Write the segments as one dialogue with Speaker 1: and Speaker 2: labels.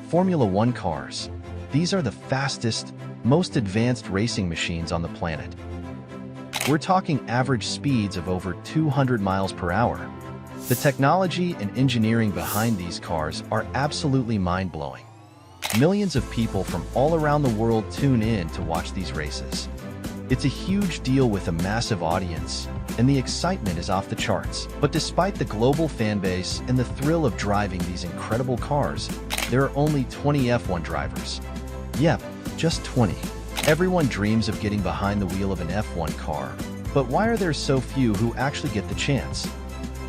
Speaker 1: Formula One cars. These are the fastest, most advanced racing machines on the planet. We're talking average speeds of over 200 miles per hour. The technology and engineering behind these cars are absolutely mind-blowing. Millions of people from all around the world tune in to watch these races. It's a huge deal with a massive audience, and the excitement is off the charts. But despite the global fan base and the thrill of driving these incredible cars, there are only 20 F1 drivers. Yep, just 20. Everyone dreams of getting behind the wheel of an F1 car, but why are there so few who actually get the chance?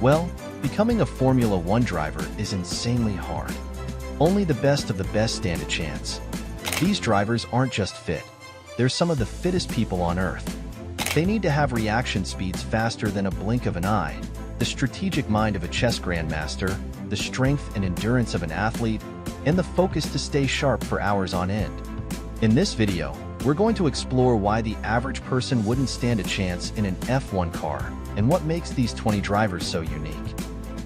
Speaker 1: Well, becoming a Formula One driver is insanely hard. Only the best of the best stand a chance. These drivers aren't just fit. They're some of the fittest people on Earth. They need to have reaction speeds faster than a blink of an eye, the strategic mind of a chess grandmaster, the strength and endurance of an athlete, and the focus to stay sharp for hours on end. In this video, we're going to explore why the average person wouldn't stand a chance in an F1 car and what makes these 20 drivers so unique.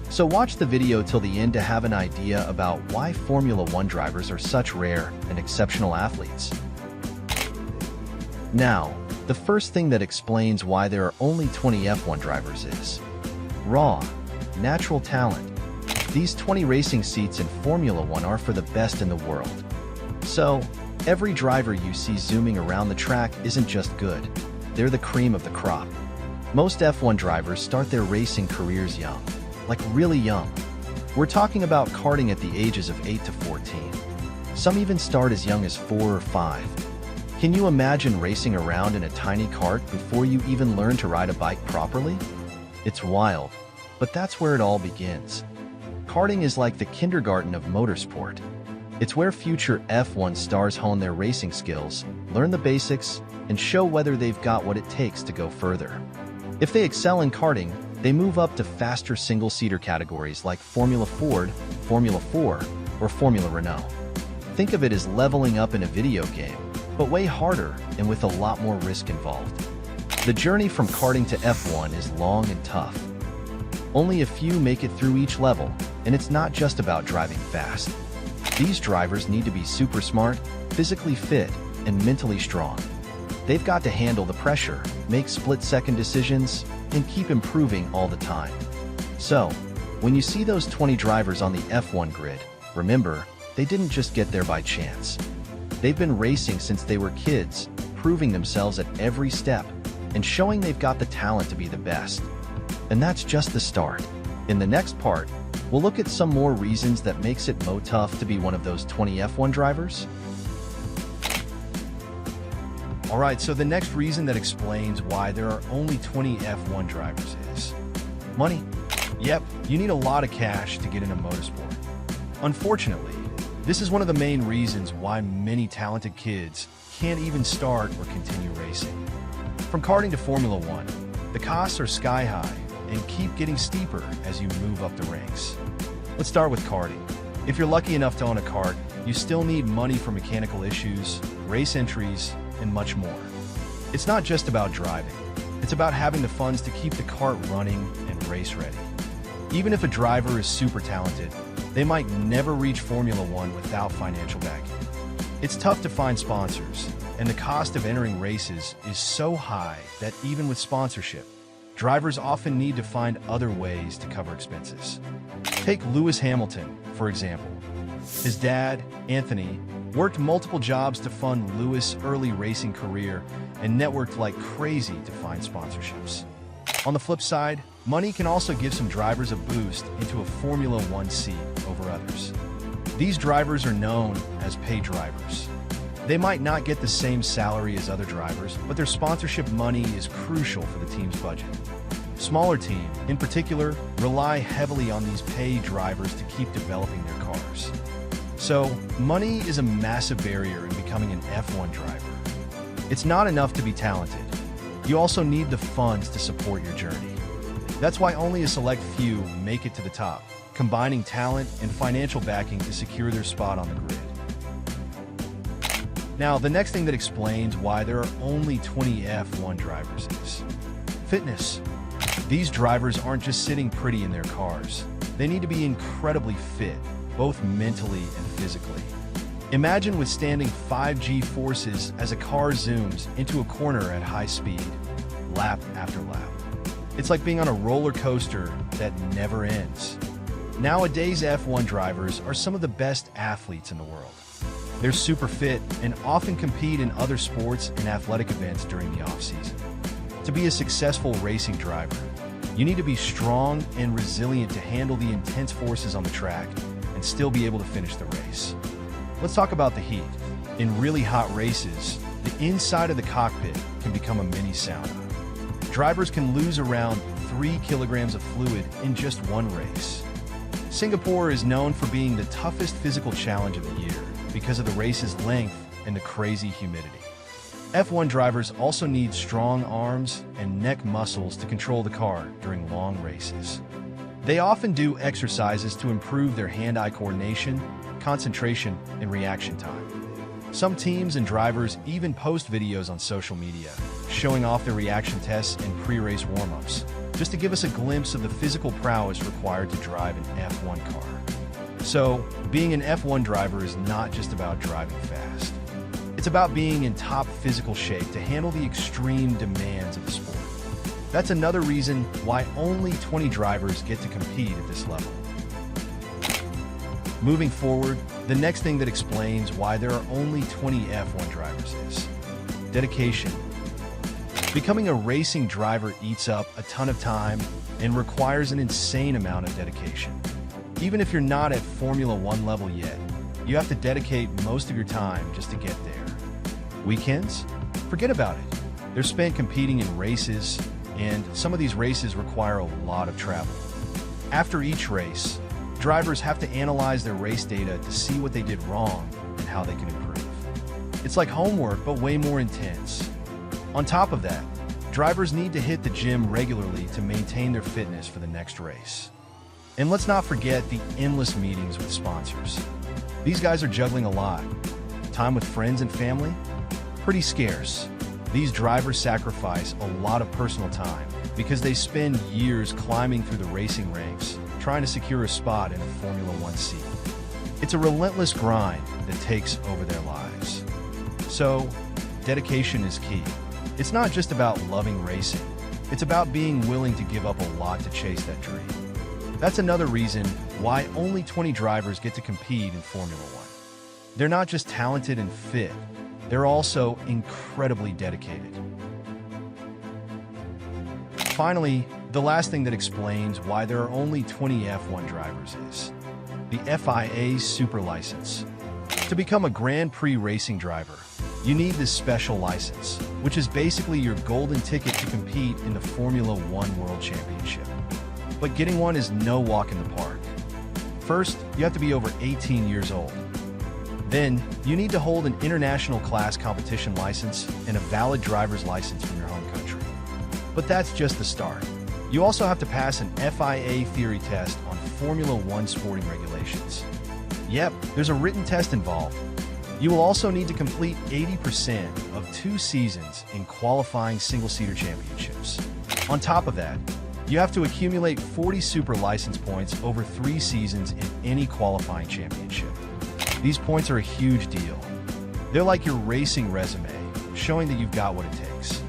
Speaker 1: So watch the video till the end to have an idea about why Formula One drivers are such rare and exceptional athletes. Now, the first thing that explains why there are only 20 F1 drivers is raw, natural talent. These 20 racing seats in Formula One are for the best in the world. So, every driver you see zooming around the track isn't just good. They're the cream of the crop. Most F1 drivers start their racing careers young, like really young. We're talking about karting at the ages of 8 to 14. Some even start as young as 4 or 5. Can you imagine racing around in a tiny cart before you even learn to ride a bike properly? It's wild, but that's where it all begins. Karting is like the kindergarten of motorsport. It's where future F1 stars hone their racing skills, learn the basics, and show whether they've got what it takes to go further. If they excel in karting, they move up to faster single-seater categories like Formula Ford, Formula 4, or Formula Renault. Think of it as leveling up in a video game, but way harder and with a lot more risk involved. The journey from karting to F1 is long and tough. Only a few make it through each level, and it's not just about driving fast. These drivers need to be super smart, physically fit, and mentally strong. They've got to handle the pressure, make split-second decisions, and keep improving all the time. So, when you see those 20 drivers on the F1 grid, remember, they didn't just get there by chance. They've been racing since they were kids, proving themselves at every step, and showing they've got the talent to be the best. And that's just the start. In the next part, we'll look at some more reasons that makes it tough to be one of those 20 F1 drivers. Alright, so the next reason that explains why there are only 20 F1 drivers is money. Yep, you need a lot of cash to get into motorsport. Unfortunately, this is one of the main reasons why many talented kids can't even start or continue racing. From karting to Formula One, the costs are sky high and keep getting steeper as you move up the ranks. Let's start with karting. If you're lucky enough to own a kart, you still need money for mechanical issues, race entries, and much more. It's not just about driving. It's about having the funds to keep the kart running and race ready. Even if a driver is super talented, they might never reach Formula One without financial backing. It's tough to find sponsors, and the cost of entering races is so high that even with sponsorship, drivers often need to find other ways to cover expenses. Take Lewis Hamilton, for example. His dad, Anthony, worked multiple jobs to fund Lewis' early racing career and networked like crazy to find sponsorships. On the flip side, money can also give some drivers a boost into a Formula One seat over others. These drivers are known as pay drivers. They might not get the same salary as other drivers, but their sponsorship money is crucial for the team's budget. Smaller teams, in particular, rely heavily on these pay drivers to keep developing their cars. So, money is a massive barrier in becoming an F1 driver. It's not enough to be talented. You also need the funds to support your journey. That's why only a select few make it to the top, combining talent and financial backing to secure their spot on the grid. Now, the next thing that explains why there are only 20 F1 drivers is fitness. These drivers aren't just sitting pretty in their cars. They need to be incredibly fit, both mentally and physically. Imagine withstanding 5G forces as a car zooms into a corner at high speed, lap after lap. It's like being on a roller coaster that never ends. Nowadays, F1 drivers are some of the best athletes in the world. They're super fit and often compete in other sports and athletic events during the off-season. To be a successful racing driver, you need to be strong and resilient to handle the intense forces on the track and still be able to finish the race. Let's talk about the heat. In really hot races, the inside of the cockpit can become a mini sauna. Drivers can lose around 3 kilograms of fluid in just one race. Singapore is known for being the toughest physical challenge of the year because of the race's length and the crazy humidity. F1 drivers also need strong arms and neck muscles to control the car during long races. They often do exercises to improve their hand-eye coordination, concentration, and reaction time. Some teams and drivers even post videos on social media, showing off their reaction tests and pre-race warm-ups, just to give us a glimpse of the physical prowess required to drive an F1 car. So, being an F1 driver is not just about driving fast. It's about being in top physical shape to handle the extreme demands of the sport. That's another reason why only 20 drivers get to compete at this level. Moving forward, the next thing that explains why there are only 20 F1 drivers is dedication. Becoming a racing driver eats up a ton of time and requires an insane amount of dedication. Even if you're not at Formula One level yet, you have to dedicate most of your time just to get there. Weekends? Forget about it. They're spent competing in races, and some of these races require a lot of travel. After each race, drivers have to analyze their race data to see what they did wrong and how they can improve. It's like homework, but way more intense. On top of that, drivers need to hit the gym regularly to maintain their fitness for the next race. And let's not forget the endless meetings with sponsors. These guys are juggling a lot. Time with friends and family? Pretty scarce. These drivers sacrifice a lot of personal time because they spend years climbing through the racing ranks, trying to secure a spot in a Formula One seat. It's a relentless grind that takes over their lives. So, dedication is key. It's not just about loving racing. It's about being willing to give up a lot to chase that dream. That's another reason why only 20 drivers get to compete in Formula One. They're not just talented and fit, they're also incredibly dedicated. Finally, the last thing that explains why there are only 20 F1 drivers is the FIA Super License. To become a Grand Prix racing driver, you need this special license, which is basically your golden ticket to compete in the Formula One World Championship. But getting one is no walk in the park. First, you have to be over 18 years old. Then, you need to hold an international class competition license and a valid driver's license from your home country. But that's just the start. You also have to pass an FIA theory test on Formula One sporting regulations. Yep, there's a written test involved. You will also need to complete 80% of 2 seasons in qualifying single-seater championships. On top of that, you have to accumulate 40 super license points over 3 seasons in any qualifying championship. These points are a huge deal. They're like your racing resume, showing that you've got what it takes.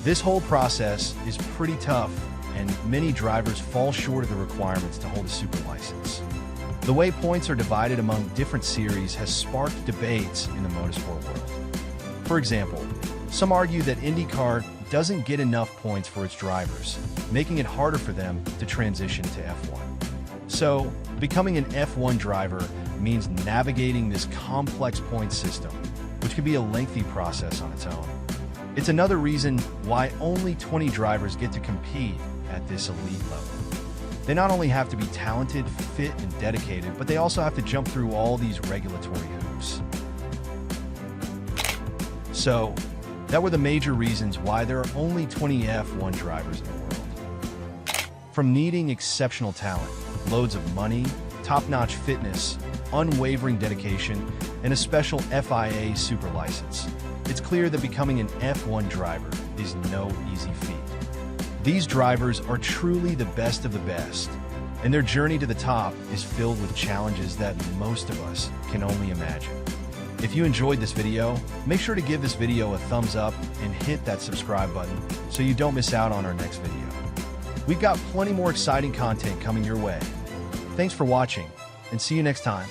Speaker 1: This whole process is pretty tough, and many drivers fall short of the requirements to hold a super license. The way points are divided among different series has sparked debates in the motorsport world. For example, some argue that IndyCar doesn't get enough points for its drivers, making it harder for them to transition to F1. So, becoming an F1 driver means navigating this complex point system, which can be a lengthy process on its own. It's another reason why only 20 drivers get to compete at this elite level. They not only have to be talented, fit, and dedicated, but they also have to jump through all these regulatory hoops. So, that were the major reasons why there are only 20 F1 drivers in the world. From needing exceptional talent, loads of money, top-notch fitness, unwavering dedication, and a special FIA super license, it's clear that becoming an F1 driver is no easy feat. These drivers are truly the best of the best, and their journey to the top is filled with challenges that most of us can only imagine. If you enjoyed this video, make sure to give this video a thumbs up and hit that subscribe button so you don't miss out on our next video. We've got plenty more exciting content coming your way. Thanks for watching, and see you next time.